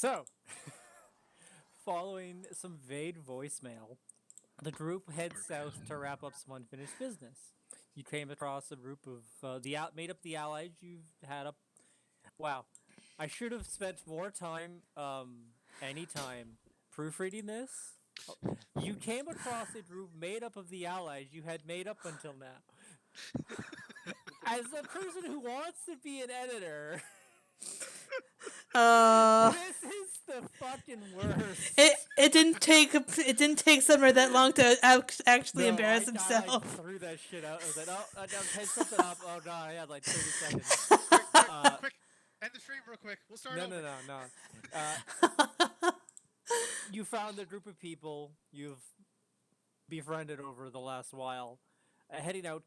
So, following some vague voicemail, the group heads south to wrap up some unfinished business. You came across a group of made up the allies you've had up. Wow, I should have spent more time, any time, proofreading this. Oh, you came across a group made up of the allies you had made up until now. As a person who wants to be an editor, Uh, this is the fucking worst. it didn't take Summer that long to actually No, embarrass I himself. threw that shit out. I was like, oh, I typed something up. Oh god, I had like 30 seconds. Quick, quick, Uh, quick! End the stream real quick. We'll start no, over. no, no, no. You found a group of people you've befriended over the last while, heading out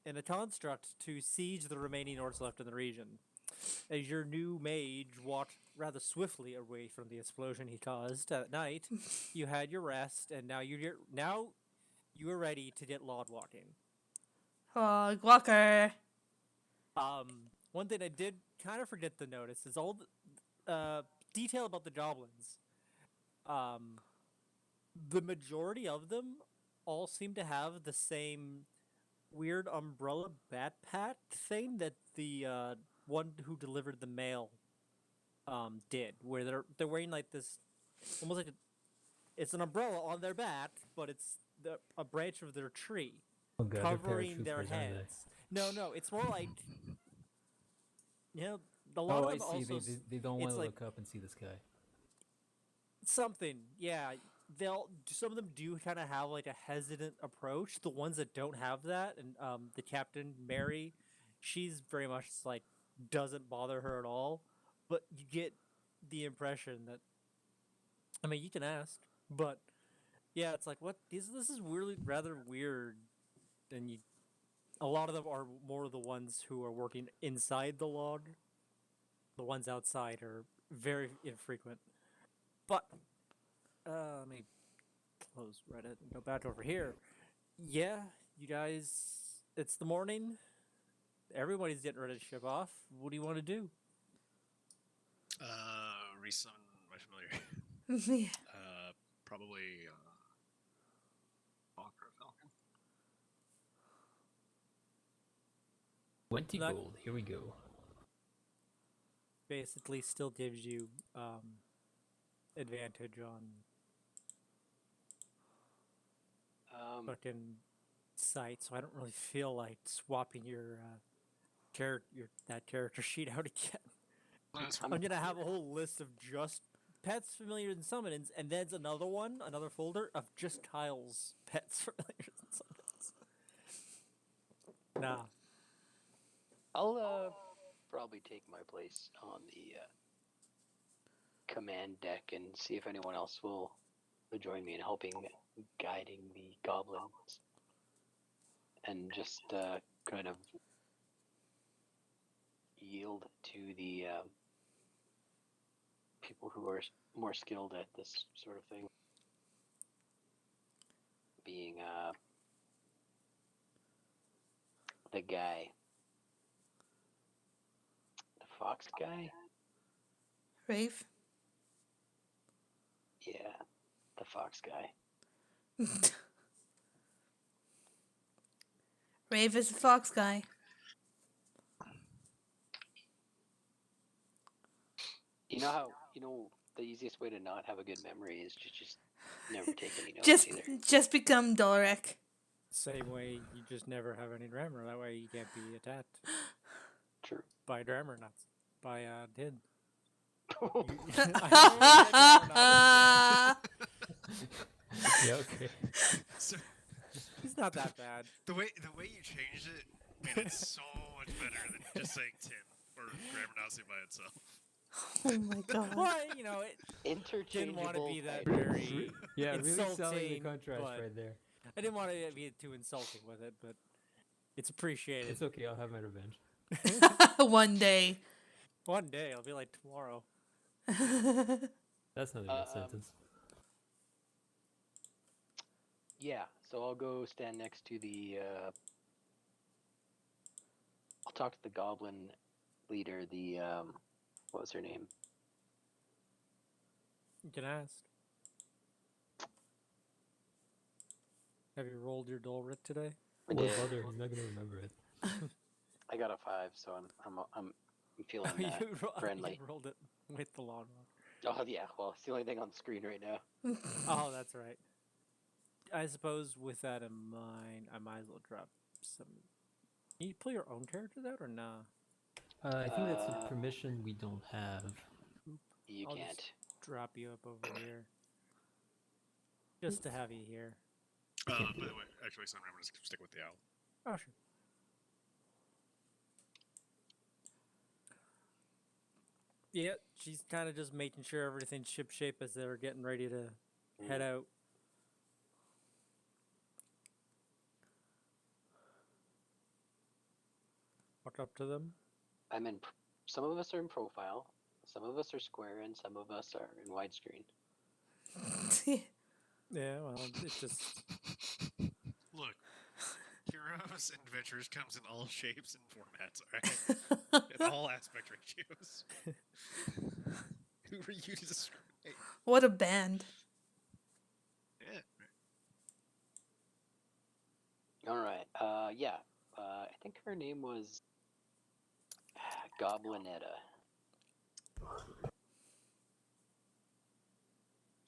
in a construct to siege the remaining orcs left in the region. As your new mage walked rather swiftly away from the explosion he caused at night, you had your rest, and now you are ready to get lord walking. Oh, Walker. One thing I did kind of forget to notice is all the detail about the goblins. The majority of them all seem to have the same weird umbrella backpack thing that the one who delivered the mail did, where they're wearing like this, almost like it's an umbrella on their back, but it's a branch of their tree Oh god, covering their heads. No, it's more like a lot Oh, of I them see. also They don't want it's to like look up and see the sky. something, yeah. Some of them do kind of have like a hesitant approach. The ones that don't have that, and the captain Mary, she's very much like doesn't bother her at all. But you get the impression that, I mean, you can ask, but yeah, it's like what this is really rather weird, and a lot of them are more the ones who are working inside the log. The ones outside are very infrequent. But let me close Reddit and go back over here. Yeah, you guys, it's the morning. Everybody's getting ready to ship off. What do you want to do? Resummon my familiar. Yeah. Probably Hawk or Falcon. 20 Not- gold. Here we go. Basically, still gives you advantage on fucking sight. So I don't really feel like swapping your character sheet out again. I'm gonna have a whole list of just pets, familiars, and summons, and then another folder of just Kyle's pets, familiars, and summons. Nah. I'll probably take my place on the command deck and see if anyone else will join me in helping guiding the goblins, and just kind of yield to the people who are more skilled at this sort of thing. Being the guy, the fox guy. Rave. Yeah, the fox guy. Rave is a fox guy. You know the easiest way to not have a good memory is to just never take any notes Just either. just become Dolrek. Same way you just never have any grammar. That way you can't be attacked True. by grammar nuts. By Did. Yeah, okay. So, He's not that bad. the way you changed it made it so much better than just saying tin or grammar Nazi by itself. Oh my god. Well, it didn't Interchangeable. want to be that items. very Yeah, really selling the insulting, contrast but right there. I didn't want to be too insulting with it, but it's appreciated. It's okay, I'll have my revenge. One day. One day, it'll be like tomorrow. That's not a good sentence. Yeah, so I'll go stand next to the. I'll talk to the goblin leader. The what was her name? You can ask. Have you rolled your Dolrit today? I What did. bother? He's not gonna remember it. I got a 5, so I'm feeling friendly. You rolled it with the lawnmower. Oh yeah, well it's the only thing on the screen right now. Oh, that's right. I suppose with that in mind, I might as well drop some. Can you pull your own characters out or nah? I think that's a Uh, permission we don't have. You I'll can't. just drop you up over here. Just to have you here. By can't do the it. way, actually, Sumner, I'm gonna stick with the owl. Oh, sure. Yeah, she's kind of just making sure everything's shipshape as they're getting ready to head out. Walk up to them. I'm in. Some of us are in profile, some of us are square, and some of us are in widescreen. Yeah, well, it's just Look, Heroes and Adventures comes in all shapes and formats, alright? In all aspect ratios. Who are you to discriminate? What a band. Yeah. Alright, yeah. I think her name was Goblinetta.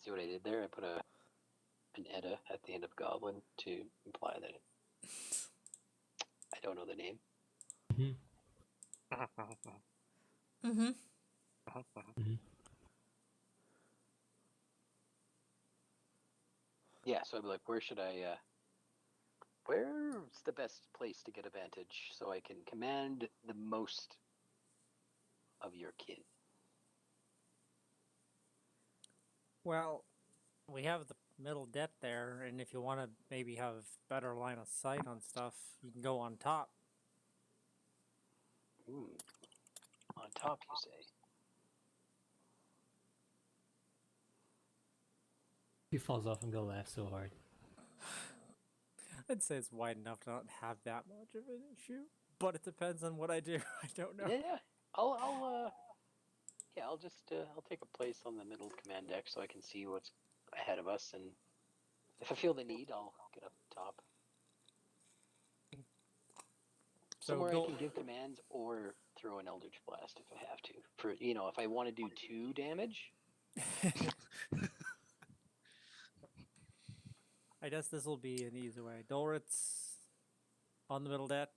See what I did there? I put an Etta at the end of Goblin to imply that I don't know the name. Mm-hmm. Yeah, so I'd be like, where's the best place to get advantage so I can command the most of your kin? well, we have the middle deck there, and if you want to maybe have better line of sight on stuff, you can go on top. On top, you say? He falls off and go laugh so hard. I'd say it's wide enough to not have that much of an issue, but it depends on what I do. I don't know. Yeah. I'll just I'll take a place on the middle command deck so I can see what's ahead of us, and if I feel the need, I'll get up top. So Somewhere I go. can give commands or throw an Eldritch Blast if I have to. For if I want to do 2 damage. I guess this will be an easy way. Dolrit's on the middle deck.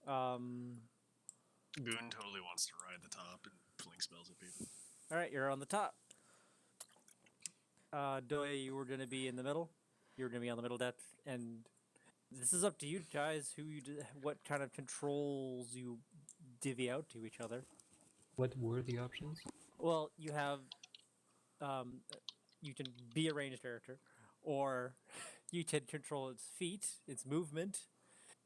Goon totally wants to ride the top and fling spells at people. All right, you're on the top. Doya, you were going to be in the middle. You were going to be on the middle deck, and this is up to you guys. What kind of controls you divvy out to each other? What were the options? Well, you have, you can be a ranged character, or you can control its feet, its movement.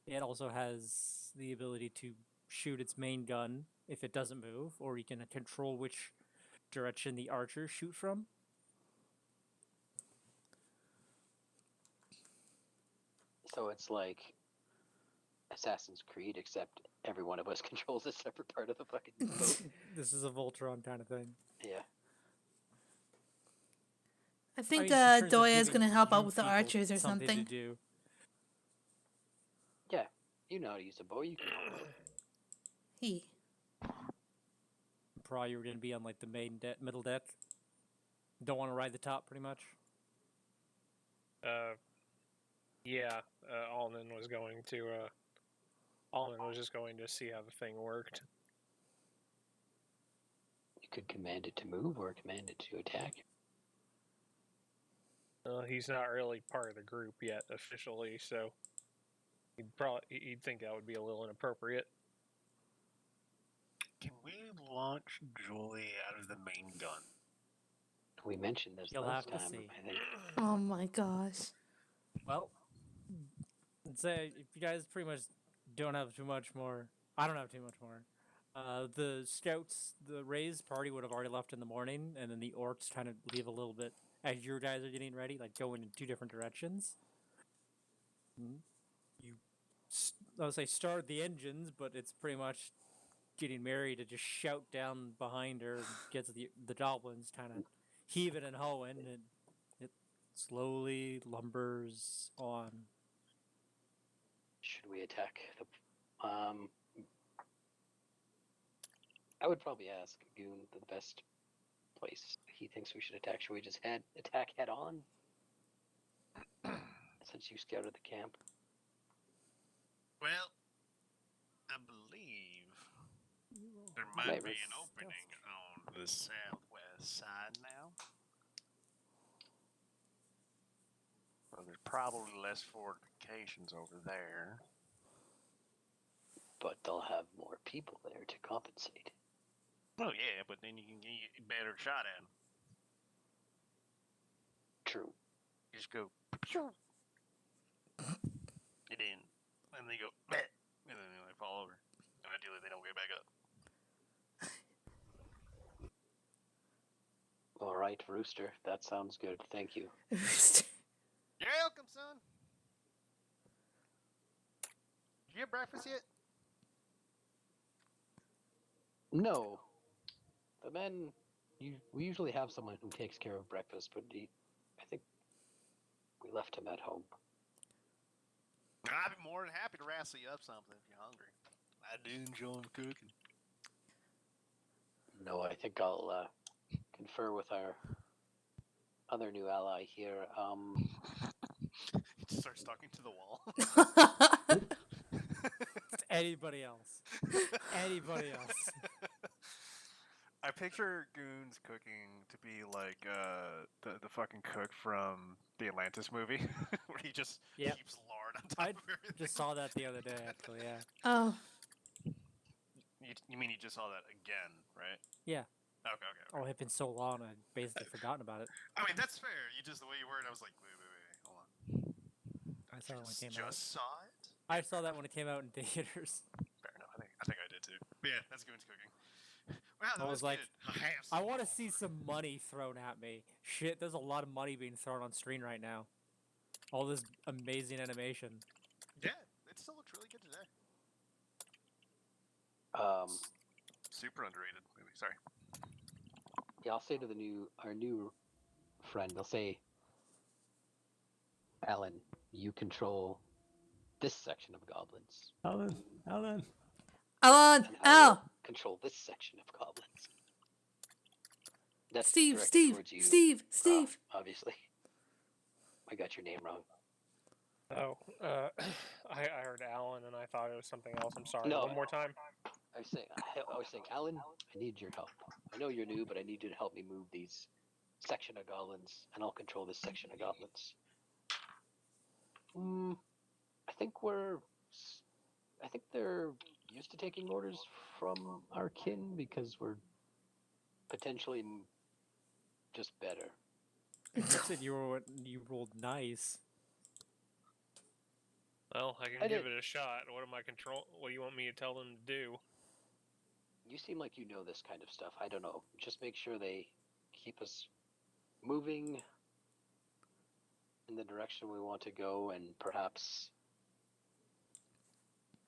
It also has the ability to shoot its main gun if it doesn't move, or you can control which direction the archers shoot from. So it's like Assassin's Creed, except every one of us controls a separate part of the fucking boat. This is a Voltron kind of thing. Yeah. I think just in terms of Doya is giving going to help you out with the people archers or something something. to do. Yeah. You know how to use a bow, you can hold it. He. Probably you were going to be on like the middle deck. Don't want to ride the top, pretty much. Yeah, Alden was going to. Alden was just going to see how the thing worked. You could command it to move or command it to attack. He's not really part of the group yet officially, so he'd think that would be a little inappropriate. Can we launch Julie out of the main gun? We mentioned this You'll last have to time, see. I think. Oh my gosh. Well, I'd say if you guys pretty much don't have too much more, I don't have too much more. The scouts, the Rays party would have already left in the morning, and then the orcs kind of leave a little bit as your guys are getting ready, like going in 2 different directions. I would say start the engines, but it's pretty much getting Mary to just shout down behind her and gets the goblins kind of heaving and hoeing, and it slowly lumbers on. Should we attack the? I would probably ask Goon the best place he thinks we should attack. Should we just attack head on? Since you scouted the camp. Well, I believe there Might might be risk an opening on the southwest side now. Well, there's probably less fortifications over there. But they'll have more people there to compensate. Oh yeah, but then you can get a better shot at them. True. Just go, pew, and then they go, bleh, and then they fall over. And ideally, they don't get back up. All right, Rooster. That sounds good. Thank you. You're welcome, son. Did you get breakfast yet? No. The men, we usually have someone who takes care of breakfast, but I think we left him at home. I'd be more than happy to wrestle you up something if you're hungry. I do enjoy cooking. No, I think I'll confer with our other new ally here. He just starts talking to the wall. Anybody else? Anybody else? I picture Goon's cooking to be like the fucking cook from the Atlantis movie, where he just Yep. keeps lard on top I of everything. just saw that the other day, actually. Yeah. Oh, You mean you just saw that again, right? Yeah. Okay. Oh, it had been so long, I'd basically forgotten about it. I mean, that's fair. You just, the way you were it, I was like, wait, hold on. I saw it when it came Just out. saw it? I saw that when it came out in theaters. Fair enough. I think I did too. But yeah, that's Goon's cooking. Wow, that I was like, good. I want to see some money thrown at me. Shit, there's a lot of money being thrown on screen right now. All this amazing animation. Yeah, it still looks really good today. Super underrated movie. Sorry. Yeah, I'll say to our new friend, I'll say, Alan, you control this section of goblins. Alan. Alan, And I Al, will control this section of goblins. That's Steve, directed Steve, towards you, Steve. obviously. I got your name wrong. Oh, I heard Alan and I thought it was something else. I'm sorry. No. One more time. I was saying, Alan, I need your help. I know you're new, but I need you to help me move these section of goblins, and I'll control this section of goblins. I think they're used to taking orders from our kin because we're potentially just better. You said you rolled nice. Well, I can I give did. it a shot. What do you want me to tell them to do? You seem like you know this kind of stuff. I don't know. Just make sure they keep us moving in the direction we want to go, and perhaps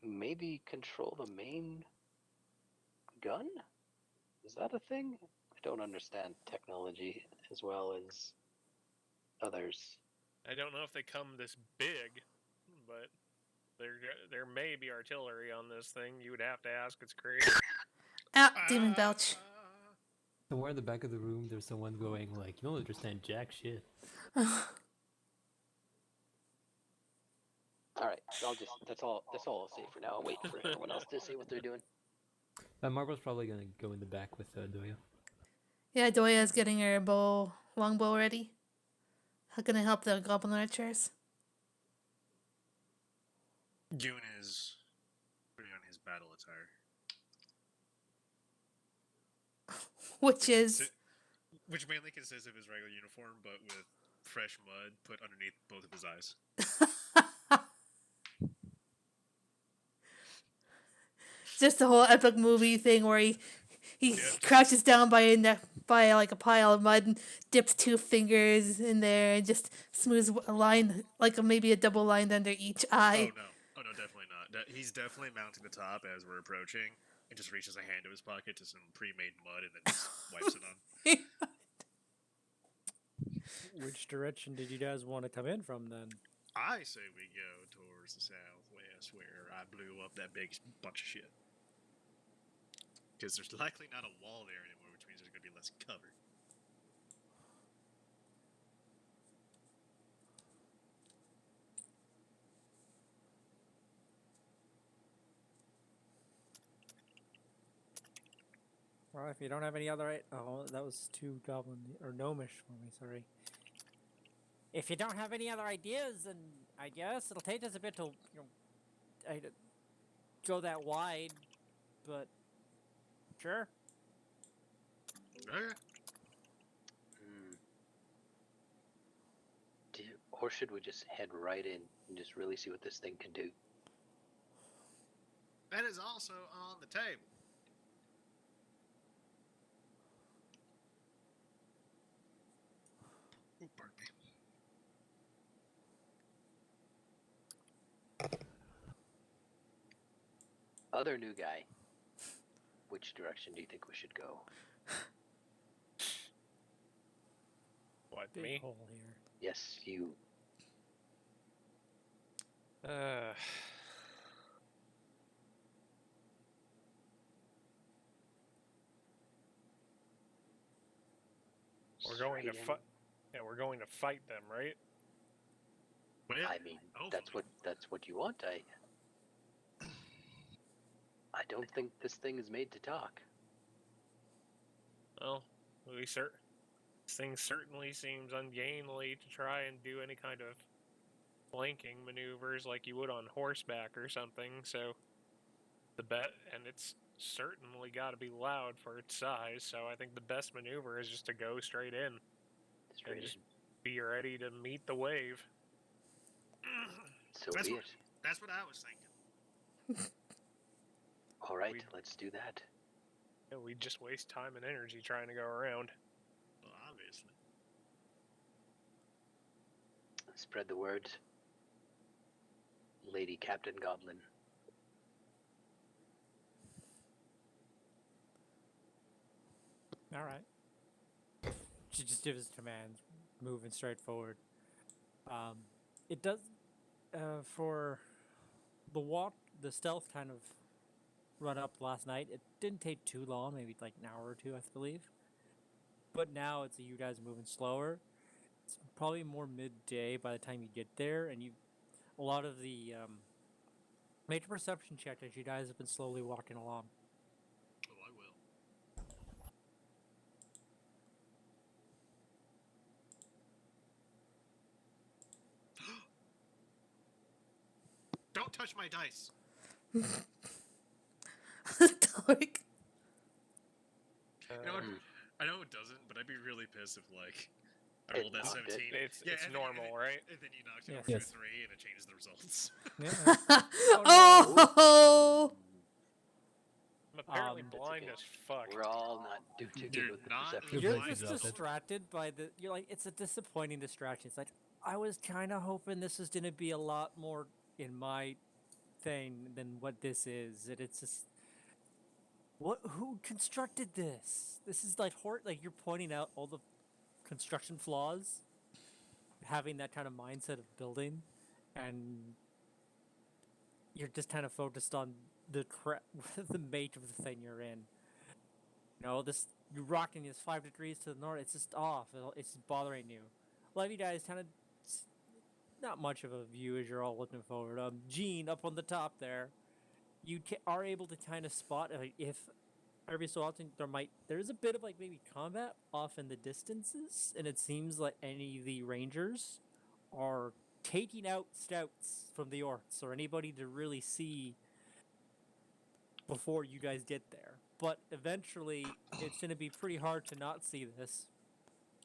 maybe control the main gun? Is that a thing? I don't understand technology as well as others. I don't know if they come this big, but there may be artillery on this thing. You would have to ask its creator. Ah, Demon Belch. Somewhere in the back of the room, there's someone going like, "You don't understand jack shit." All right, that's all I'll say for now. I'll wait for everyone else to say what they're doing. Marvel's probably gonna go in the back with Doya. Yeah, Doya's getting her longbow ready. How can I help the goblin archers? Goon is putting on his battle attire. Which is Which mainly consists of his regular uniform, but with fresh mud put underneath both of his eyes. just a whole epic movie thing where he crouches down by like a pile of mud and dips 2 fingers in there and just smooths a line, like maybe a double line under each eye. Oh no, definitely not. He's definitely mounting the top as we're approaching, and just reaches a hand to his pocket to some pre-made mud and then just wipes it on. Which direction did you guys want to come in from then? I say we go towards the southwest where I blew up that big bunch of shit. Because there's likely not a wall there anymore, which means there's going to be less cover. Well, if you don't have any other, oh, that was too goblin or gnomish for me. Sorry. If you don't have any other ideas, then I guess it'll take us a bit to, go that wide. But sure. Okay. Hmm. Or should we just head right in and just really see what this thing can do? That is also on the table. Ooh, pardon me. Other new guy. Which direction do you think we should go? What, Big me? hole here. Yes, you. Uh, we're going to Straight in. fight. Yeah, we're going to fight them, right? Well, I mean, that's what you want. I don't think this thing is made to talk. Well, this thing certainly seems ungainly to try and do any kind of flanking maneuvers like you would on horseback or something. So and it's certainly got to be loud for its size. So I think the best maneuver is just to go straight in Straight and just in. be ready to meet the wave. So That's be what- it. That's what I was thinking. All right, We- let's do that. Yeah, we just waste time and energy trying to go around. Well, obviously. Spread the word. Lady Captain Goblin. All right. She just gives us commands, moving straight forward. It does for the stealth kind of run up last night. It didn't take too long, maybe like an hour or two, I believe. But now it's you guys moving slower. It's probably more midday by the time you get there, and a lot of the make a perception check as you guys have been slowly walking along. Oh, I will. Don't touch my dice. Dark. You know what? Hmm. I know it doesn't, but I'd be really pissed if, like, I It rolled that knocked it. 17. It's Yeah, and then- normal, right? And then you knocked it Yes. over Yes. to a 3 and it changes the results. Yeah. Oh, I'm apparently That's blind okay. as fuck. We're all not too good You're with the not perception. You're blind. just Exhausted. distracted by you're like, it's a disappointing distraction. It's like, I was kind of hoping this was going to be a lot more in my thing than what this is. And it's just, who constructed this? This is like, like you're pointing out all the construction flaws, having that kind of mindset of building, and you're just kind of focused on the the mate of the thing you're in. You know, you're rocking this 5 degrees to the north. It's just off. It's just bothering you. A lot of you guys kind of not much of a view as you're all looking forward. Gene up on the top there, you are able to kind of spot if every so often there is a bit of like maybe combat off in the distances, and it seems like any of the rangers are taking out scouts from the orcs or anybody to really see before you guys get there. But eventually, it's going to be pretty hard to not see this,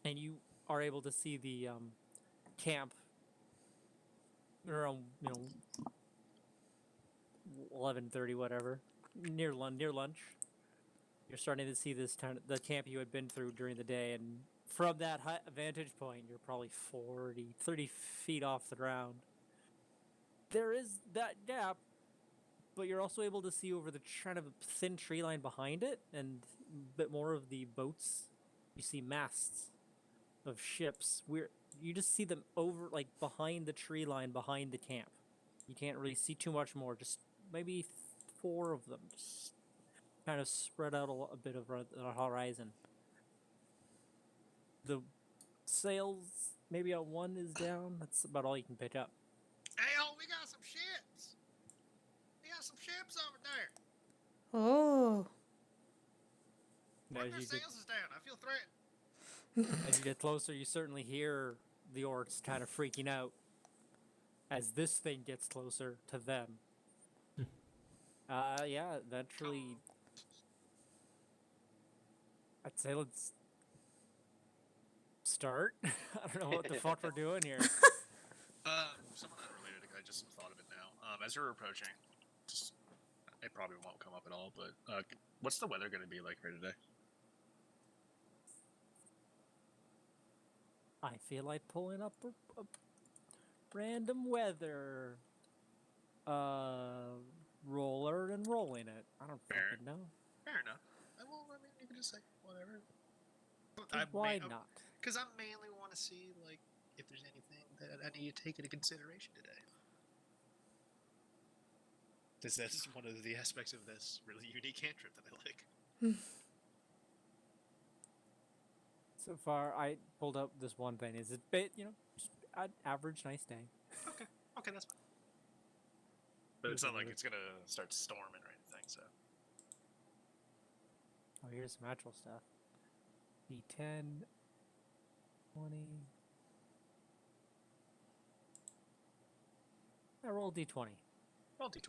and you are able to see the camp around 11:30, whatever, near lunch. You're starting to see the camp you had been through during the day, and from that vantage point, you're probably 30 feet off the ground. There is that gap, but you're also able to see over the kind of thin tree line behind it, and a bit more of the boats. You see masts of ships. You just see them over like behind the tree line behind the camp. You can't really see too much more. Just maybe 4 of them, just kind of spread out a bit of the horizon. The sails, maybe on one is down. That's about all you can pick up. Hey, we got some ships. We got some ships over there. Oh. What As their you get sails is down. I feel threatened. as you get closer, you certainly hear the orcs kind of freaking out as this thing gets closer to them. Yeah, eventually, I'd say let's start. I don't know what the fuck we're doing here. Something unrelated. I just thought of it now. As you're approaching, just it probably won't come up at all. But what's the weather going to be like here today? I feel like pulling up a random weather roller and rolling it. I don't Fair. fucking know. Fair enough. Well, I mean, you can just say whatever. Why not? Because I mainly want to see like if there's anything that I need to take into consideration today. Because that's one of the aspects of this really unique cantrip that I like. So far, I pulled up this one thing. Is it bit, just an average nice day. Okay, that's fine. But it's not like it's gonna start storming or anything, so. Oh, here's some actual stuff. D10, 20. I roll D20. Roll d20.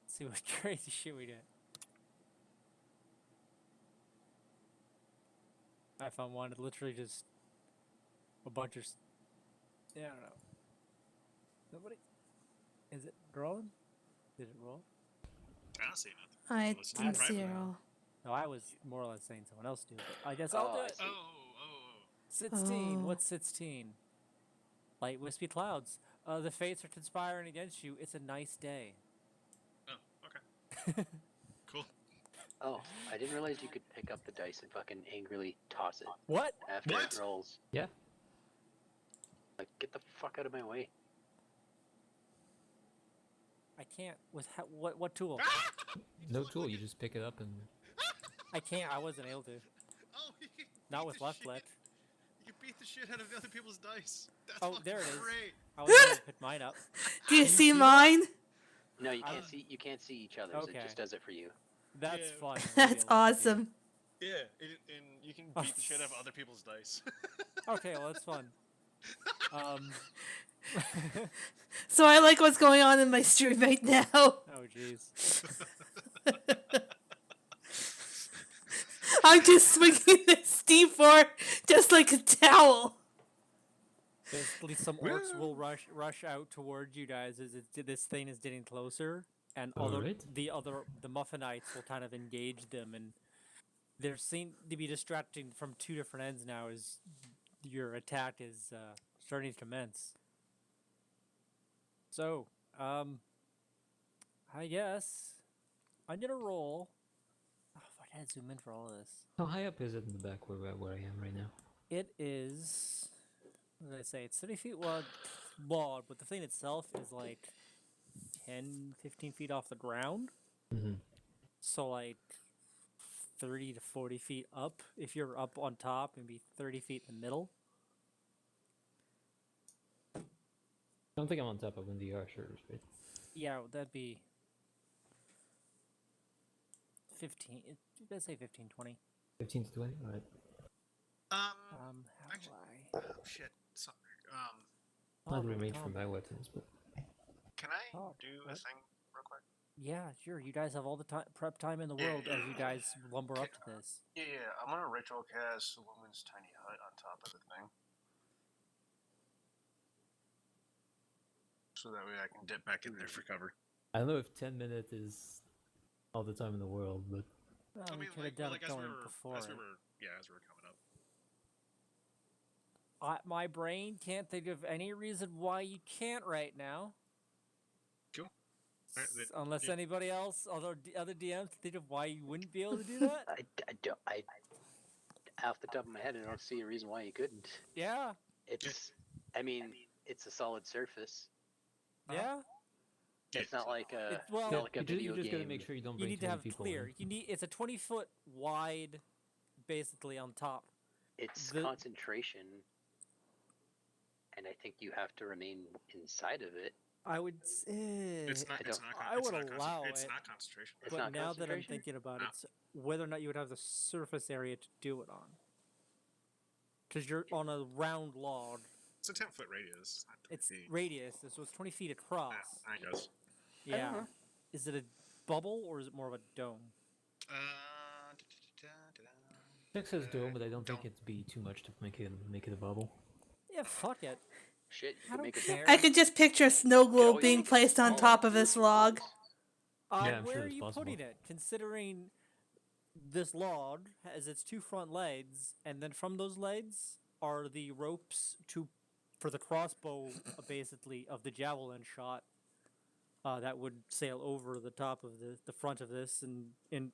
See what crazy shit we did. I found one. It literally just a bunch of. Yeah, I don't know. Nobody. Is it rolling? Did it roll? I don't see nothing. I Unless it's didn't private. see it all. No, I was more or less saying someone else do. But I guess I'll do I it. see. Oh. 16. Oh. What's 16? Light wispy clouds. The fates are conspiring against you. It's a nice day. Oh, okay. Cool. Oh, I didn't realize you could pick up the dice and fucking angrily toss it What? after What? it rolls. Yeah. Like, get the fuck out of my way. I can't. With what tool? No tool, you just pick it up and I can't. I wasn't able to. Oh, you can Not beat with the left shit. click. You can beat the shit out of other people's dice. That's Oh, fucking there it is. great. I was able to pick mine up. Do you you see see that? mine? No, you I can't was- see. You can't see each other's. Okay. It just does it for you. That's Yeah. fun. That's awesome. Yeah, and you can Oh. beat the shit out of other people's dice. Okay, well that's fun. So I like what's going on in my stream right now. Oh jeez. I'm just swinging this D4 just like a towel. Basically, some orcs will rush out towards you guys as this thing is getting closer, and Alright. the Muffinites will kind of engage them, and they're seen to be distracting from 2 different ends now as your attack is starting to commence. So, I guess I'm gonna roll. Oh, fuck, I had to zoom in for all of this. how high up is it in the back where I am right now? It is. What did I say? It's 30 feet wide, but the thing itself is like 10, 15 feet off the ground. Mm-hmm. So like 30 to 40 feet up. If you're up on top, maybe 30 feet in the middle. I don't think I'm on top of one of the archers, right? Yeah, that'd be 15. You gotta say 15, 20. 15 to 20? Alright. How Actually- do I? Oh shit. Sorry. Not Oh, in range Tom. from my weapons, but Can I Oh, do a what? thing real quick? Yeah, sure. You guys have all the time, prep time in the Yeah, world as you yeah. guys lumber up to this. Yeah. I'm gonna ritual cast Woman's Tiny Hut on top of the thing. So that way I can dip back in there for cover. I don't know if 10 minutes is all the time in the world, but Well, I we mean, could have done it as we going were, before. as we it. were, as we were coming up. My brain can't think of any reason why you can't right now. Cool. Alright, then, Unless yeah. anybody else, other DMs, can think of why you wouldn't be able to do that. off the top of my head, I don't see a reason why you couldn't. Yeah, It's, I mean, it's a solid surface. yeah. It's not like a, It's- well, not like a you video just gotta game. make sure you don't You bring need too to many have people clear. in. It's a 20-foot wide, basically on top. It's the- concentration, and I think you have to remain inside of it. I would. It's not. I It's don't- not. I it's would not allow It's it. not concentration. It's But not now that I'm concentration? thinking about No. it, it's whether or not you would have the surface area to do it on. Because you're on a round log. It's a 10-foot radius. Not 20 It's feet. radius, so it's 20 feet across. Yeah, I guess. Yeah. know. Is it a bubble or is it more of a dome? Six says dome, but I don't think Dome. it'd be too much to make it a bubble. Yeah, fuck it. Shit, you I can don't make it. care. I could just picture a snow You can globe always being make it placed on smaller top of with this the log. walls. Yeah, I'm Where sure are it's you possible. putting it? Considering this log has its two front legs, and then from those legs are the ropes for the crossbow, basically of the javelin shot. That would sail over the top of the front of this and in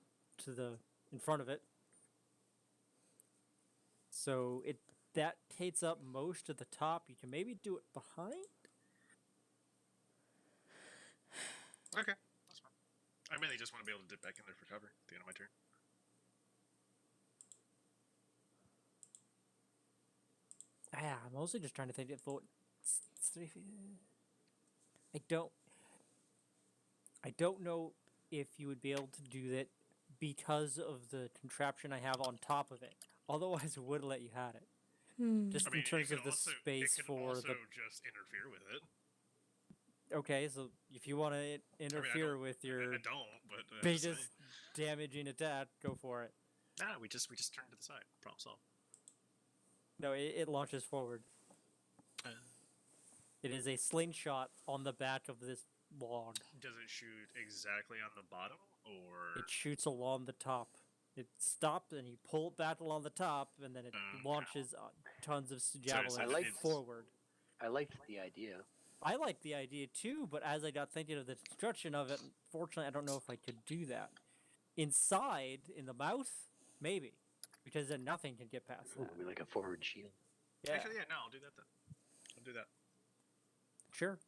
front of it. So that takes up most of the top. You can maybe do it behind. Okay, that's fine. I mainly just want to be able to dip back in there for cover at the end of my turn. Yeah, I'm mostly just trying to think if I don't know if you would be able to do that because of the contraption I have on top of it. Otherwise, I would let you have it. Just I mean, in terms it of can the also, space it can for also the. just interfere with it. Okay, so if you want to interfere don't- with your I don't, but I'm just biggest damaging attack, go for it. saying. Nah, we just turn to the side. Problem solved. No, it launches forward. It is a slingshot on the back of this log. Does it shoot exactly on the bottom, or It shoots along the top. It stops and you pull it back along the top, and then it launches tons of javelins I like- forward. I liked the idea. I like the idea too, but as I got thinking of the construction of it, unfortunately, I don't know if I could do that. Inside, in the mouth, maybe, because then nothing can get past Ooh, that. like a forward shield. Yeah, Actually, yeah, no, I'll do that then. I'll do that. sure.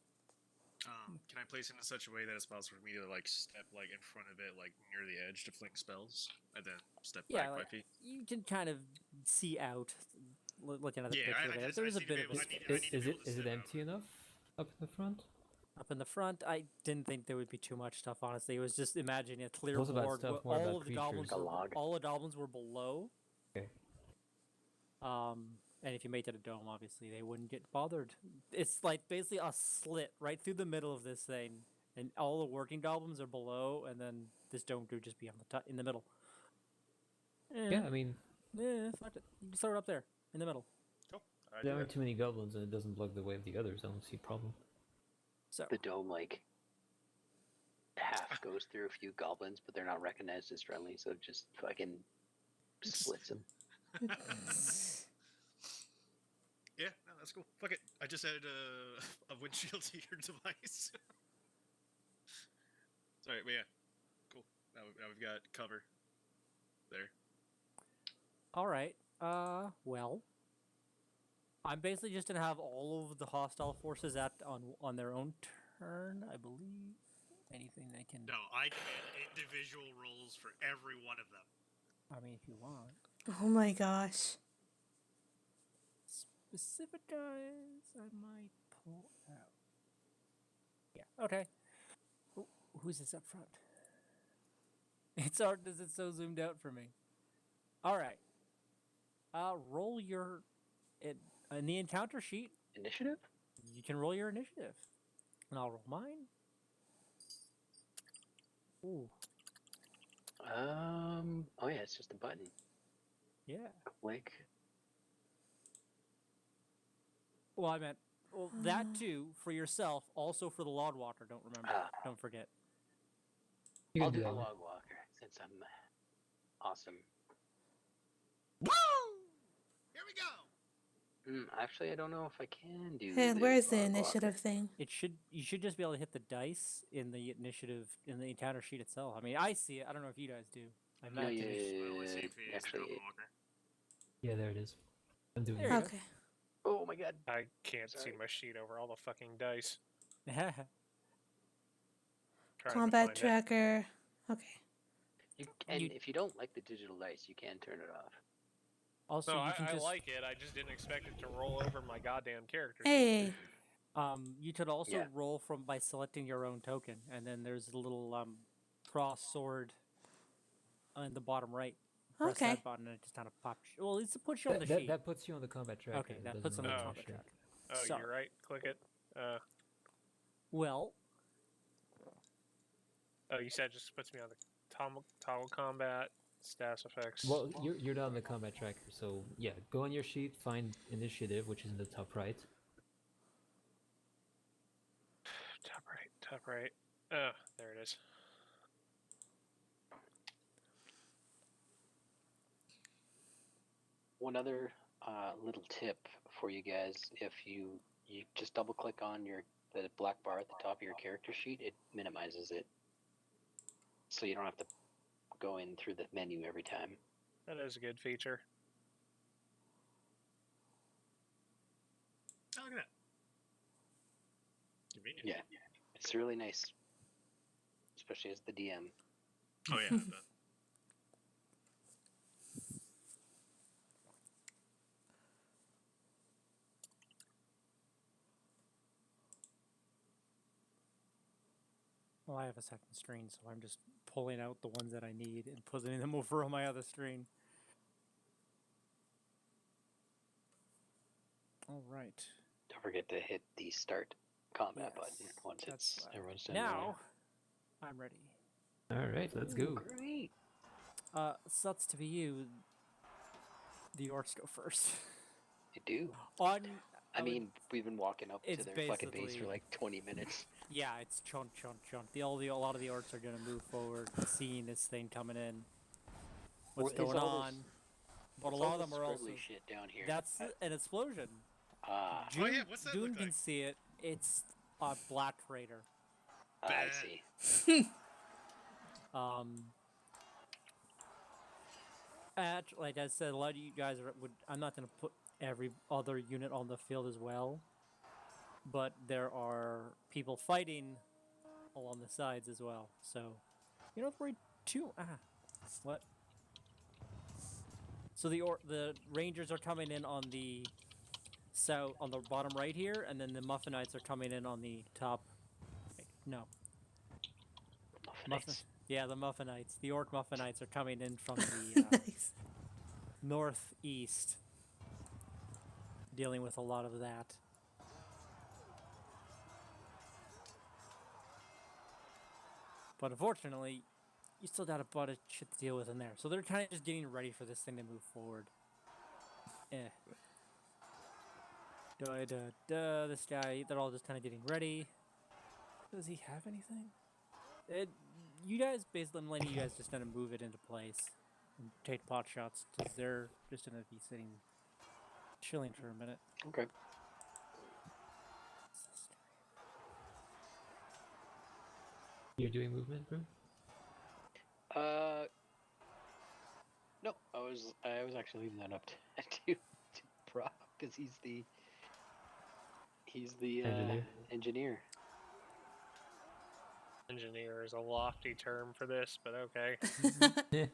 Can I place it in such a way that it's possible for me to like step like in front of it, like near the edge to fling spells, and then step Yeah, back like, 5 feet? you can kind of see out looking at the Yeah, picture I there. just- There I is a just need to bit be of able- a I need- space. I need to Is be it able to is it sit out empty of it. enough up in the front? Up in the front, I didn't think there would be too much stuff. Honestly, it was just imagining a clear Those about board. stuff, Where more all about of the goblins, creatures. A were, log. all the goblins were below. Okay. And if you made it a dome, obviously they wouldn't get bothered. It's like basically a slit right through the middle of this thing, and all the working goblins are below, and then this dome could just be on the top in the middle. Yeah, I mean, Yeah, fuck it. You can start up there in the middle. Cool. I do there that. aren't too many goblins, and it doesn't block the way of the others. I don't see a problem. So The dome, like, half goes through a few goblins, but they're not recognized as friendly, so it just fucking splits them. Yeah, no, that's cool. Fuck it. I just added a windshield to your device. Sorry, but yeah, cool. Now we've got cover there. all right. Well, I'm basically just gonna have all of the hostile forces act on their own turn, I believe. Anything they can. No, I can get individual rolls for every one of them. I mean, if you want. Oh my gosh. Specific guys, I might pull out. Yeah. Okay. Who's this up front? It's hard because it's so zoomed out for me. All right. Roll your in the encounter sheet. Initiative? You can roll your initiative, and I'll roll mine. Ooh. Oh yeah, it's just a button. Yeah. Click. Well, I meant that too for yourself, also for the log walker. Don't remember. Ah. Don't forget. You I'll can do do the that. log walker since I'm awesome. Woo! Here we go. Actually, I don't know if I can do. And where's the log walker. initiative thing? You should just be able to hit the dice in the initiative in the encounter sheet itself. I mean, I see it. I don't know if you guys do. I No, imagine yeah, it's- I only see if he is actually, the Walker. Yeah, there it is. I'm doing There it. you go. Okay. Oh my god. I can't see Sorry. my sheet over all the fucking dice. Trying to Combat find it. tracker. Okay. And You- if you don't like the digital dice, you can turn it off. Also, No, you can I just like it. I just didn't expect it to roll over my goddamn character sheet. Hey. you could also Yeah. roll from by selecting your own token, and then there's a little cross sword in the bottom right. Press Okay. that button and it just kind of pops. Well, it's to put you on the That, sheet. that puts you on the combat tracker. Okay, it that doesn't puts on the roll Oh. combat shit. tracker. Oh, So- you're right. Click it. Well, Oh, you said it just puts me on the toggle combat stats effects. Well, you're not on the combat tracker, so yeah, go on your sheet, find initiative, which is in the top right. Top right, top right. Oh, there it is. One other little tip for you guys: if you just double click on the black bar at the top of your character sheet, it minimizes it, so you don't have to go in through the menu every time. That is a good feature. Oh, look at that. Convenient. Yeah, it's really nice, especially as the DM. Oh yeah. I bet. well, I have a second screen, so I'm just pulling out the ones that I need and putting them over on my other screen. All right. Don't forget to hit the start combat button Yes, once that's it's what- everyone's done. Now, I'm ready. All right, let's go. Great. Sucks to be you. The orcs go first. I do. On, I would- mean, we've been walking up to it's their fucking base basically- for like 20 minutes. yeah, it's chunk. A lot of the orcs are gonna move forward, seeing this thing coming in. What's Well, is going all this- on? But a What's lot all of them this are also. scribbly shit down here. That's an explosion. Ah, Oh, yeah, what's that June look can like? see it. It's a black crater. I Bad. see. Like I said, a lot of you guys would. I'm not gonna put every other unit on the field as well, but there are people fighting along the sides as well. So you don't have to worry too. What? So the Rangers are coming in on the on the bottom right here, and then the Muffinites are coming in on the top. Wait, no, Muffinites. yeah, the Muffinites. The Orc Muffinites are coming in from the Nice. northeast, dealing with a lot of that. But unfortunately, you still got a bunch of shit to deal with in there. So they're kind of just getting ready for this thing to move forward. This guy, they're all just kind of getting ready. Does he have anything? You guys, basically, I'm letting you guys just kind of move it into place and take pot shots because they're just going to be sitting chilling for a minute. Okay. You're doing movement, bro? No, I was actually leaving that up to Brock because he's the Engineer. engineer. Engineer is a lofty term for this, but okay.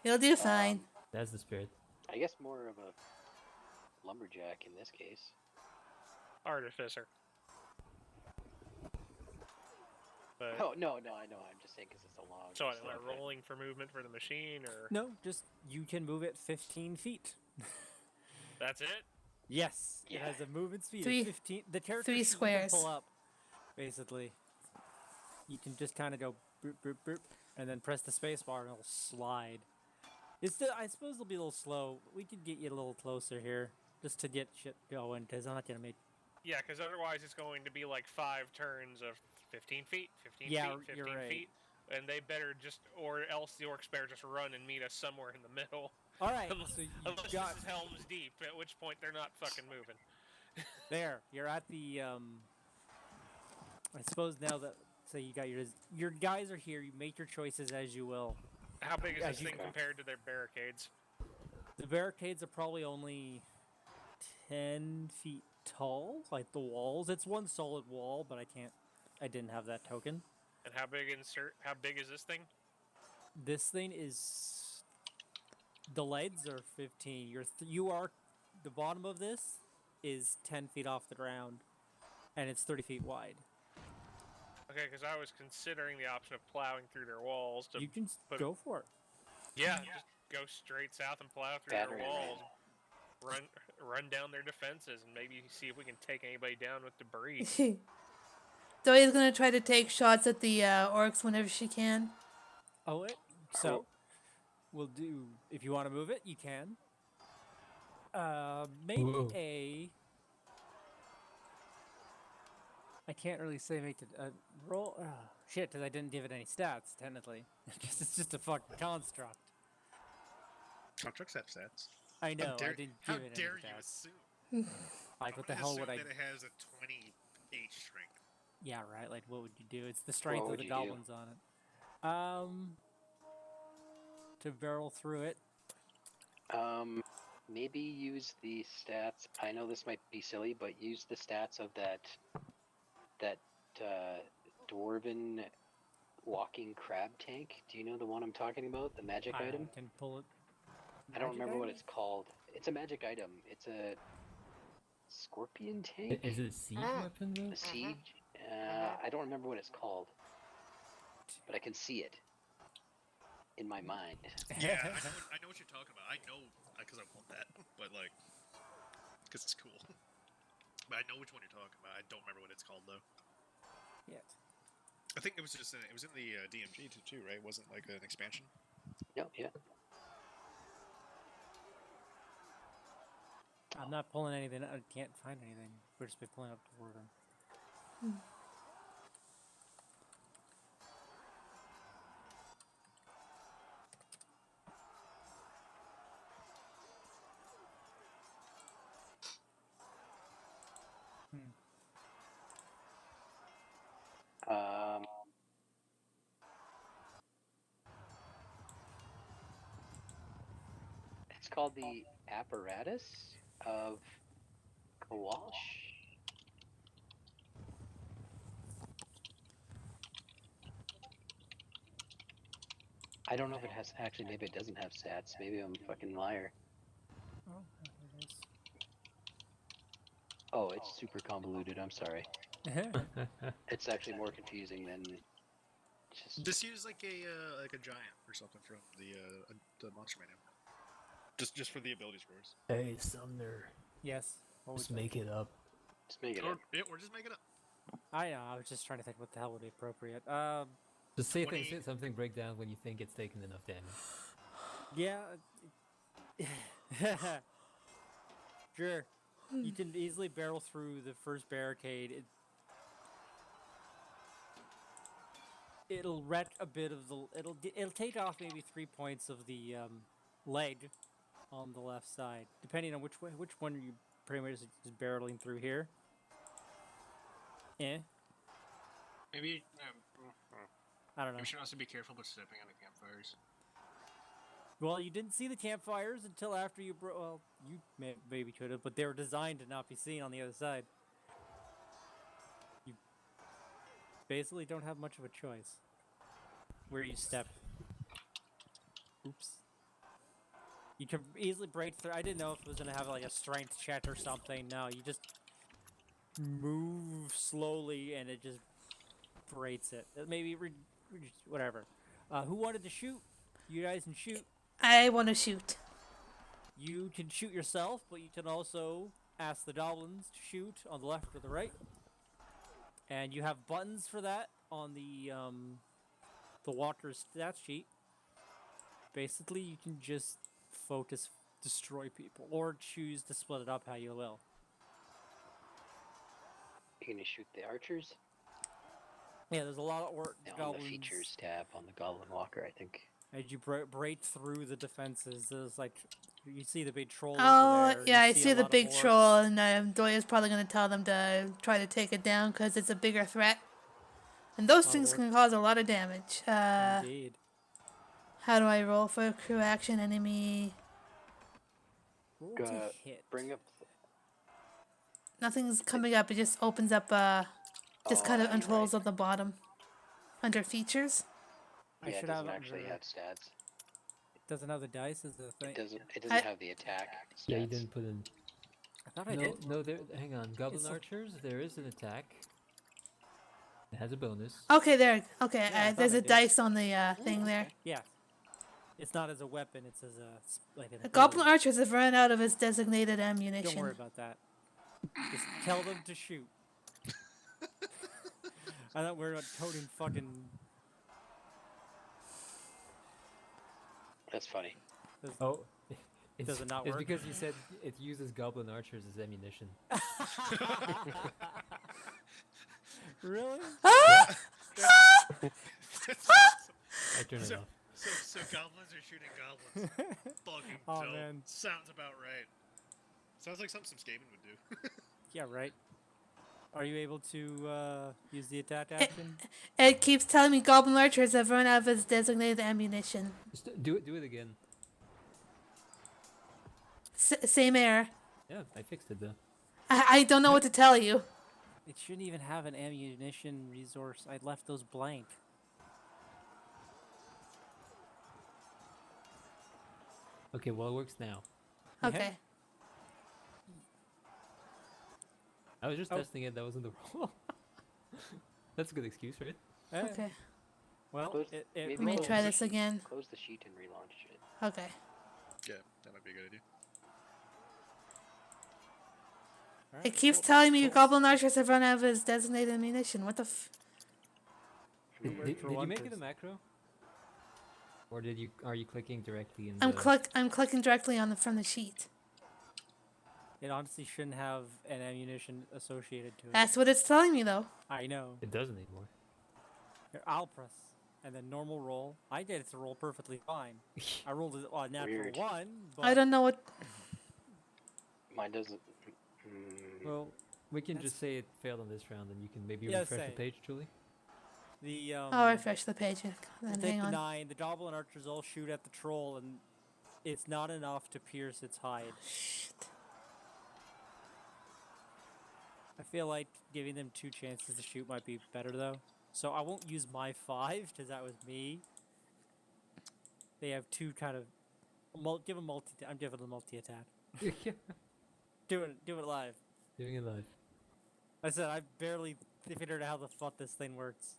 You'll do fine. That's the spirit. I guess more of a lumberjack in this case. Artificer. But Oh no, I know. I'm just saying because it's a long. so am I slug. rolling for movement for the machine, or No, just you can move it 15 feet. that's it? Yes, it Yeah. has a movement speed Three- of 15. The character three sheet you can squares. pull up, basically. You can just kind of go boop, boop, boop, and then press the space bar and it'll slide. It's still, I suppose it'll be a little slow. We could get you a little closer here just to get shit going because I'm not going to make... Yeah, because otherwise it's going to be like 5 turns of 15 feet, 15 Yeah, feet, 15 you're right. feet, and they better just, or else the orcs better just run and meet us somewhere in the middle. All right, Unless, so you unless got... this is Helm's Deep, at which point they're not fucking moving. There, you're at the... I suppose now that... So you got your guys are here. You make your choices as you will. How big is Yeah, this you- thing compared to their barricades? The barricades are probably only 10 feet tall, like the walls. It's one solid wall, but I didn't have that token. And how big is this thing? This thing is, the legs are 15. The bottom of this is 10 feet off the ground, and it's 30 feet wide. Okay, because I was considering the option of plowing through their walls to You can go for it. Yeah, just go straight south and plow through Battering their ram. walls. Run down their defenses and maybe see if we can take anybody down with debris. Zoe's gonna try to take shots at the orcs whenever she can. Oh, so we'll do. If you want to move it, you can. Make Whoa. a. I can't really say make it a roll. Shit, because I didn't give it any stats technically. It's just a fucking construct. Constructs have stats. I know. I didn't How give it any dare you stats. assume? Like, what the I'm gonna hell assume would I? that it has a 20 strength. Yeah, right. Like, what would you do? It's the strength of would the you do? goblins on it. To barrel through it. Maybe use the stats. I know this might be silly, but use the stats of that dwarven walking crab tank. Do you know the one I'm talking about? The magic I item? can pull it. I don't Magic remember what item? it's called. It's a magic item. It's a scorpion tank? Is it a siege weapon though? A siege? I don't remember what it's called, but I can see it in my mind. Yeah, I know what you're talking about. I know because I want that, but like, because it's cool. But I know which one you're talking about. I don't remember what it's called though. Yes. I think it was just it was in the DMG too, right? It wasn't like an expansion. No, yeah. I'm not pulling anything. I can't find anything. We're just pulling up the word. It's called the apparatus of Kawash. I don't know if it has. Actually, maybe it doesn't have stats. Maybe I'm a fucking liar. Oh, there it is. Oh, it's super convoluted. I'm sorry. It's actually more confusing than Just use like a giant or something from the Monster Manual. Just for the ability scores. Hey, Sumner. Yes. What was Just that? make it up. Just make it up. Or just make it up. I know. I was just trying to think what the hell would be appropriate. Just say 20 things, something break down when you think it's taken enough damage. Yeah. Sure. You can easily barrel through the first barricade. It'll wreck a bit of the. It'll take off maybe 3 points of the leg on the left side, depending on which one you pretty much just barreling through here. Yeah. Maybe I don't know. we should also be careful with stepping on the campfires. Well, you didn't see the campfires until after you broke. Well, you maybe could have, but they were designed to not be seen on the other side. You basically don't have much of a choice where you step. Oops. You can easily break through. I didn't know if it was gonna have like a strength check or something. No, you just move slowly and it just breaks it. Maybe whatever. Who wanted to shoot? You guys can shoot. I want to shoot. You can shoot yourself, but you can also ask the goblins to shoot on the left or the right. And you have buttons for that on the walker's stat sheet. Basically, you can just focus, destroy people, or choose to split it up how you will. You're gonna shoot the archers? Yeah, there's a lot of On goblins. the features tab on the Goblin Walker, I think. As you break through the defenses, there's like you see the big troll. Oh, over there. yeah, you I see see a the lot of big orcs. troll, and Doya's probably going to tell them to try to take it down because it's a bigger threat. And those Lot of things orcs. can cause a lot of damage. Indeed. How do I roll for crew action enemy? Roll to hit. bring up. Nothing's coming up. It just opens up. Just kind of you're unrolls right. at the bottom, under features. I Yeah, it should doesn't have actually under- have stats. Doesn't have the dice as the thing. It doesn't. It I- doesn't have the attack stats. Yeah, you didn't put in. I thought I No, did. no. There. Hang on. Goblin It's- archers. There is an attack. It has a bonus. Okay, there. Okay, Yeah, I thought there's I a did. dice on the thing there. Yeah. It's not as a weapon. It's as a like an. Goblin ability. archers have run out of his designated ammunition. Don't worry about that. Just tell them to shoot. I thought we were about toting fucking. That's funny. Oh. It's, Does it not it's work? because you said it uses goblin archers as ammunition. Really? Ah! I turned it So- off. So goblins are shooting goblins. Fucking Oh, dope. man. Sounds about right. Sounds like something some Skaven would do. Yeah, right. Are you able to use the attack action? It keeps telling me goblin archers have run out of his designated ammunition. Just do it. Do it again. Same error. Yeah, I fixed it though. I don't know what to tell you. It shouldn't even have an ammunition resource. I left those blank. Okay, well it works now. Okay. I was just Oh. testing it. That wasn't the roll. That's a good excuse, right? Eh, Okay. Well, Close- it maybe Let me close try the this sheet. again. Close the sheet and relaunch it. Okay. Yeah, that might be a good idea. Alright, It keeps cool. telling me Cool. goblin archers have run out of his designated ammunition. What the f? Did, Worked did, for did you one make it a person. macro? Or did you? Are you clicking directly in? I'm the... I'm clicking directly on the from the sheet. It honestly shouldn't have an ammunition associated to it. That's what it's telling me though. I know. It doesn't anymore. Here, I'll press. And then normal roll. I get it to roll perfectly fine. I rolled a natural Weird. 1, but... I don't know what. Mine doesn't. Well, we can That's- just say it failed on this round, and you can maybe Yeah, refresh say the it. page, Julie. The, I'll refresh the page. Then take hang the on. 9. The goblin archers all shoot at the troll, and it's not enough to pierce its hide. Shit. I feel like giving them 2 chances to shoot might be better, though. So I won't use my 5, because that was me. They have 2 kind of... give them multi... I'm giving them multi-attack. Yeah, Do it live. doing it live. I said I barely figured out how the fuck this thing works.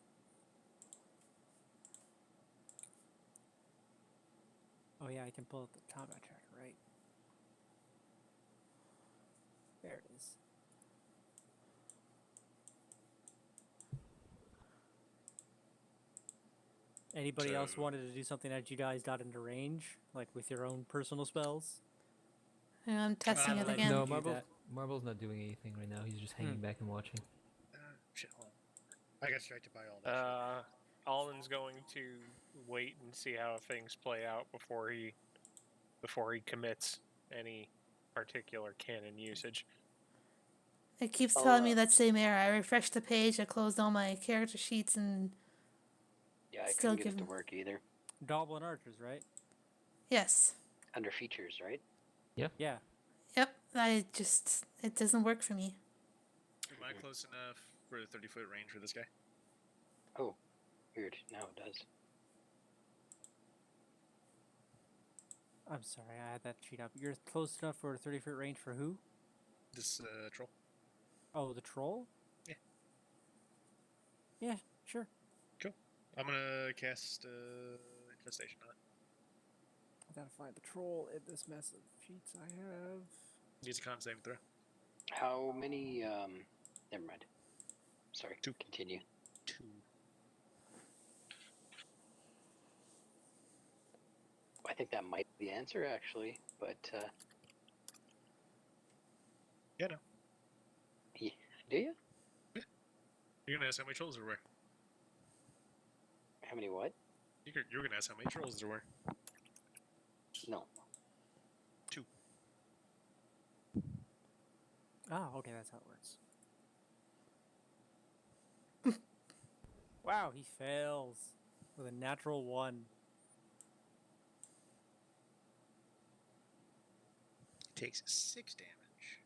Oh yeah, I can pull up the combat tracker, right? There it is. Anybody else So- wanted to do something that you guys got into range, like with your own personal spells? Hang on, I'm testing it like again. No, do Marble's, that. Marble's not doing anything right now. He's just hanging back and watching. Shit, hold on. I got straight to buy all that Alden's going to wait and see how things play out before he commits any particular canon usage. It keeps Oh, telling me that same error. I refreshed the page. I closed all my character sheets and Yeah, I Still couldn't get it to giving- work either. Goblin archers, right? yes. Under features, right? Yeah. Yep. It doesn't work for me. shit. Am I close enough for a 30-foot range for this guy? Oh, weird. Now it does. I'm sorry, I had that cheat up. You're close enough for a 30-foot range for who? This troll? Oh, the troll? Yeah. Yeah, sure. I'm gonna cast infestation on it. I gotta find the troll in this mess of sheets I have. Needs a con saving throw. How many? Never mind. Sorry. 2. Continue. 2. I think that might be the answer actually, but Yeah, no. yeah. Do you? You're gonna ask how many trolls there were. How many what? You're gonna ask how many trolls there were. No. 2. Oh, okay, that's how it works. Wow, he fails with a natural 1. takes 6 damage.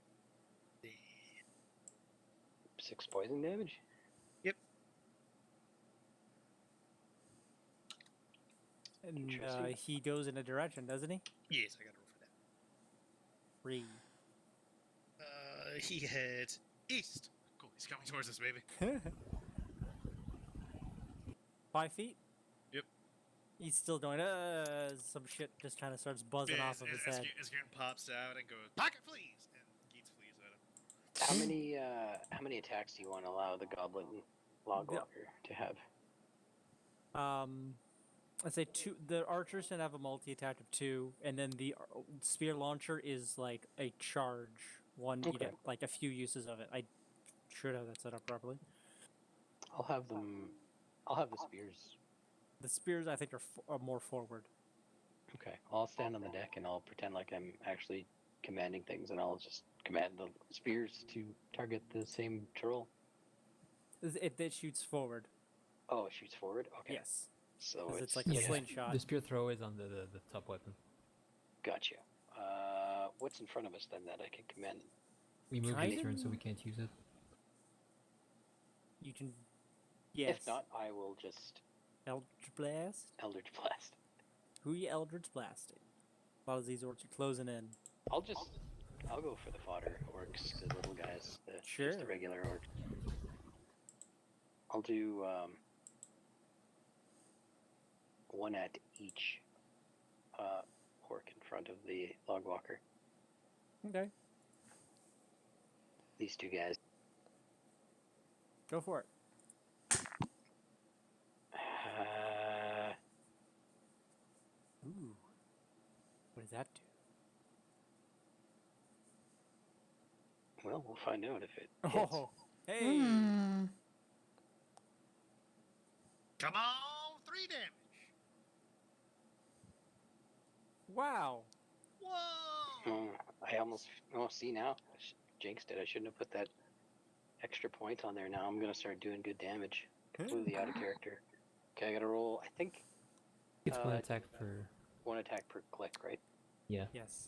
Then 6 poison damage. Yep. And Interesting. he goes in a direction, doesn't he? Yes, I got to roll for that. 3. He heads east. Cool. He's coming towards us, baby. 5 feet? Yep. He's still going, some shit just kind of starts buzzing off of his head. Asgern pops out and goes, "Pocket fleas!" and yeets fleas at him. How many attacks do you want to allow the goblin logwalker to have? I'd say 2. The archers can have a multi-attack of 2, and then the spear launcher is like a charge. One, you Okay. get like a few uses of it. I should have that set up properly. I'll have the spears. The spears, I think, are more forward. Okay. I'll stand on the deck and I'll pretend like I'm actually commanding things, and I'll just command the spears to target the same troll. It shoots forward. Oh, it shoots forward. Okay. Yes. So 'Cause it's it's like a Yeah, slingshot. the spear throw is on the top weapon. Gotcha. What's in front of us then that I can command? We moved Kind this of- turn, so we can't use it. You can. Yes. If not, I will just Eldritch Blast? Eldritch Blast. Who you Eldritch Blasting? A lot of these orcs are closing in. I'll go for the fodder orcs, the little guys, just Sure. the regular orcs. I'll do one at each orc in front of the log walker. Okay. These 2 guys. Go for it. Ooh. What does that do? Well, we'll find out if it hits. Oh, hey! Hmm. Come on, 3 damage. Wow. Whoa! I almost see now. I jinxed it. I shouldn't have put that extra point on there. Now I'm gonna start doing good damage. Completely out of character. Okay, I gotta roll. I think It's one Uh, attack per. 1 attack per click, right? Yeah. Yes.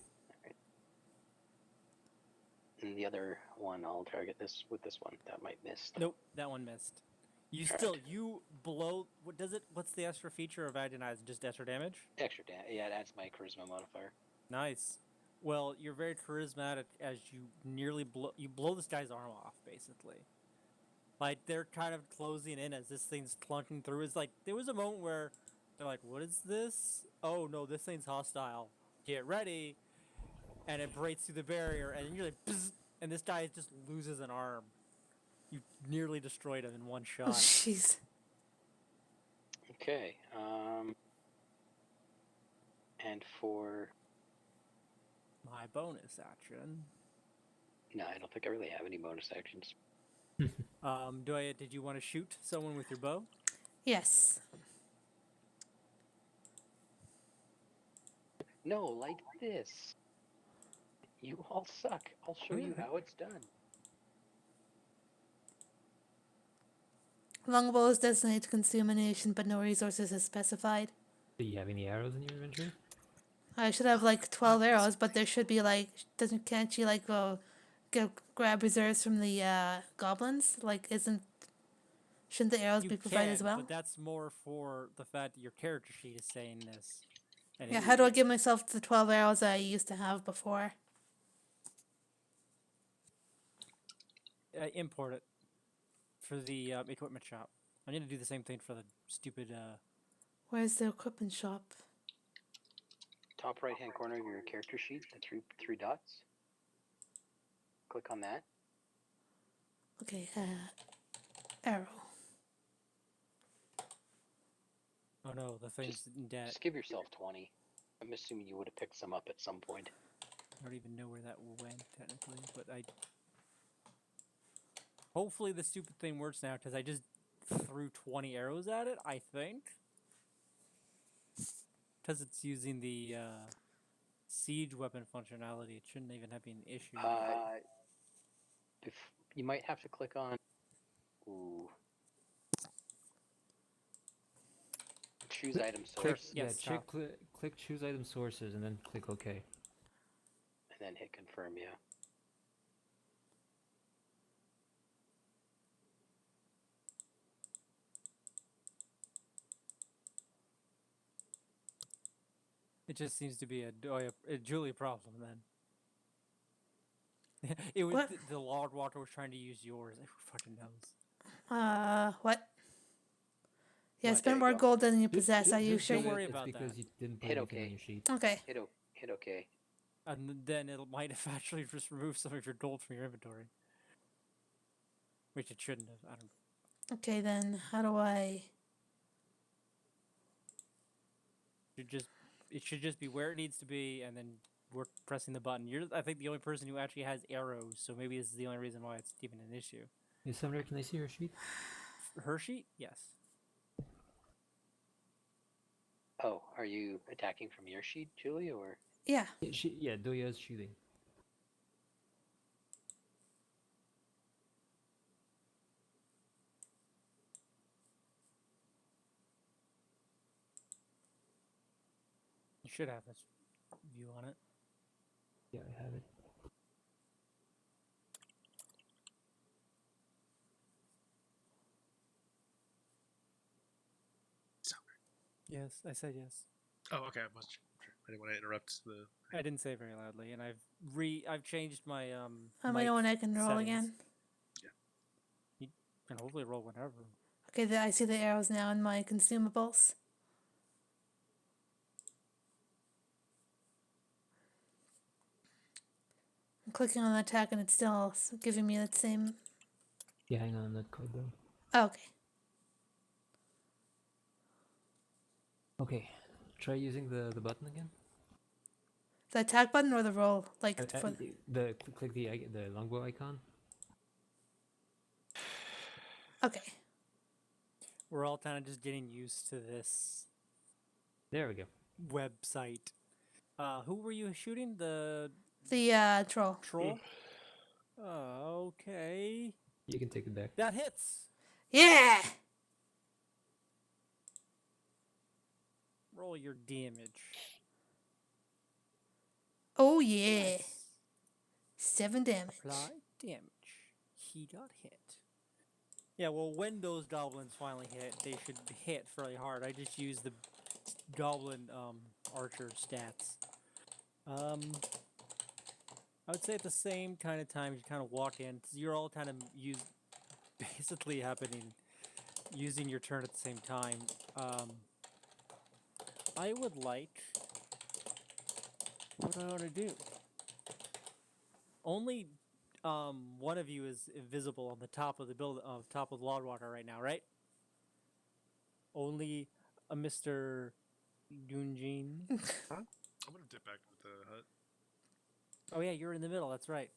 And the other one, I'll target this with this one. That might miss. Nope, that one missed. You Alright. still, you blow, what does it, what's the extra feature of Agonize? Just extra damage? Extra damage. Yeah, it adds my charisma modifier. Nice. Well, you're very charismatic as you nearly blow this guy's arm off, basically. Like, they're kind of closing in as this thing's clunking through. It's like, there was a moment where they're like, what is this? Oh no, this thing's hostile. Get ready. And it breaks through the barrier, and then you're like, bzz, and this guy just loses an arm. You nearly destroyed him in one Oh, shot. jeez. Okay. And for My bonus action. no, I don't think I really have any bonus actions. Did you want to shoot someone with your bow? Yes. No, like this. You all suck. I'll show you how it's done. Longbow is designated to consume ammunition, but no resources is specified. Do you have any arrows in your inventory? I should have like 12 arrows, but there should be like, can't you like go grab reserves from the goblins? Like, shouldn't the arrows You be provided as can, well? but that's more for the fact that your character sheet is saying this. And Yeah, it- how do I give myself the 12 arrows I used to have before? import it for the equipment shop. I need to do the same thing for the stupid. Where's the equipment shop? Top right hand corner of your character sheet, the three dots. Click on that. Okay, arrow. Oh no, the thing's in debt. Just give yourself 20. I'm assuming you would have picked some up at some point. I don't even know where that went technically, but I. Hopefully the stupid thing works now because I just threw 20 arrows at it. I think. Because it's using the siege weapon functionality, it shouldn't even have been an issue. If you might have to click on. Ooh. Choose item Sure. source. Yes, yeah, click choose item sources and then click OK. And then hit confirm. Yeah. It just seems to be a Julie problem then. It was What? the Lord Water was trying to use yours. Who fucking knows? What? Yeah, What? spend There more you go. gold than you possess. Are you Just sure? Don't do it. worry It's about because that. you didn't put Hit anything on OK. your sheet. Okay. Hit OK. And then it might have actually just removed some of your gold from your inventory, which it shouldn't have. I don't. Okay, then how do I? It should just be where it needs to be, and then we're pressing the button. You're, I think, the only person who actually has arrows, so maybe this is the only reason why it's even an issue. Hey, Sumner, can I see your sheet? Her sheet, yes. Oh, are you attacking from your sheet, Julie, or? Yeah. Yeah, Doya's shooting. You should have this view on it. Yeah, I have it. Yes, I said yes. Oh, okay. I didn't want to interrupt the. I didn't say very loudly, and I've changed my I mic know when I can roll settings. again. You can hopefully roll whenever. Okay, I see the arrows now in my consumables. I'm clicking on the attack and it's still giving me that same. Yeah, hang on, that code though. Oh, okay. Okay, try using the button again. The attack button or the roll? Like for Click the longbow icon. okay. We're all kind of just getting used to this There we go. website. Who were you shooting? The The troll. troll? Okay. You can take it back. That hits. Yeah. Roll your damage. Oh yeah. Nice. 7 damage. Apply damage. He got hit. Yeah, well, when those goblins finally hit, they should hit fairly hard. I just used the goblin archer stats. I would say at the same kind of time you kind of walk in, you're all kind of basically using your turn at the same time. I would like, what do I want to do? Only one of you is visible on the top of the top of the Lodwater right now, right? Only a Mr. Dunjin. I'm gonna dip back into the hut. Oh yeah, you're in the middle. That's right.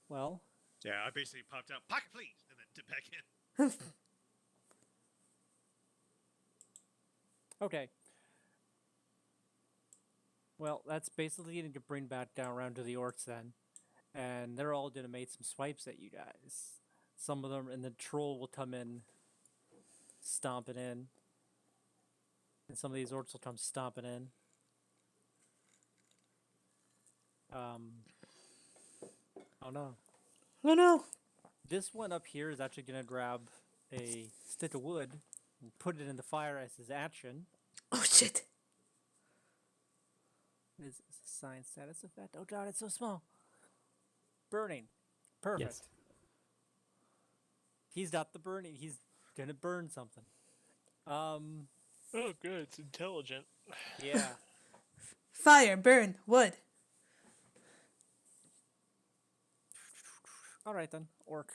Well, Yeah, I basically popped out, pocket please, and then dip back in. okay. Well, that's basically going to bring back down around to the orcs then. And they're all going to make some swipes at you guys. Some of them, and the troll will come in, stomping in. And some of these orcs will come stomping in. Oh no. Oh no. This one up here is actually going to grab a stick of wood and put it in the fire as his action. Oh shit. Is a science status effect? Oh god, it's so small. Burning. Perfect. Yes. He's got the burning. He's gonna burn something. Oh, good. It's intelligent. Yeah. Fire, burn, wood. All right then, orc.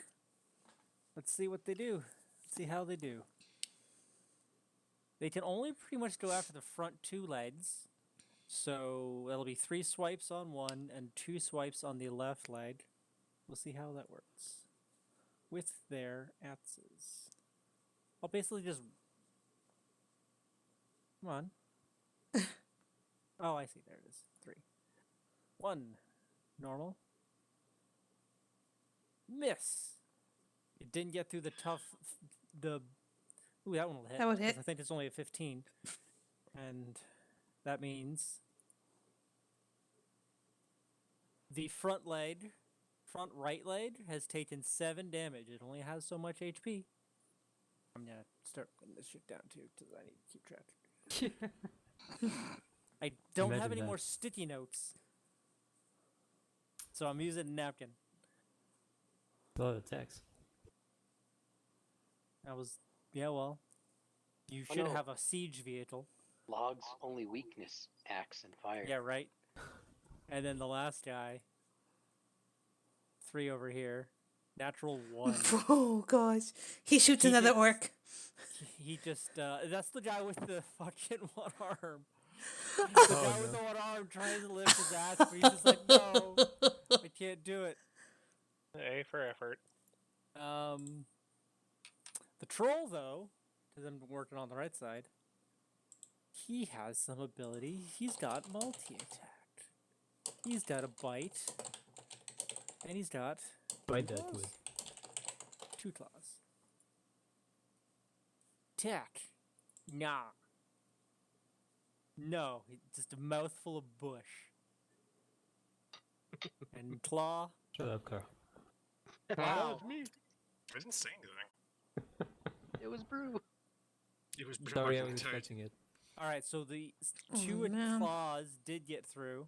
Let's see what they do. Let's see how they do. They can only pretty much go after the front 2 legs. So it'll be 3 swipes on one and 2 swipes on the left leg. We'll see how that works. With their axes. I'll basically just... Come on. Oh, I see. There it is. 3. 1. Normal. Miss. It didn't get through the tough... Ooh, that one will hit. That would 'cause hit. I think it's only a 15. And... that means The front right leg, has taken 7 damage. It only has so much HP. I'm gonna start putting this shit down too, because I need to keep track. I don't have Imagine any that. more sticky notes, so I'm using a napkin. Well, attacks. Well, you Oh, should no. have a siege vehicle. Log's only weakness: axe and fire. Yeah, right. And then the last guy, 3 over here, natural 1. Oh gosh, he shoots He another gets- orc. He just, that's the guy with the fucking one arm. The Oh, guy with no. the one arm tries to lift his axe, but he's just like, no, I can't do it. A for effort. The troll, though, because I'm working on the right side, he has some ability. He's got multi-attack. He's got a bite. And he's got Bite two that claws. wood. 2 claws. Attack. Nah. No, just a mouthful of bush. And claw. Shut up, Carl. Wow. me. I didn't say anything. It was Brew. It was pretty Sorry, I much was tight. expecting it. All right, so the Oh, 2 man. claws did get through.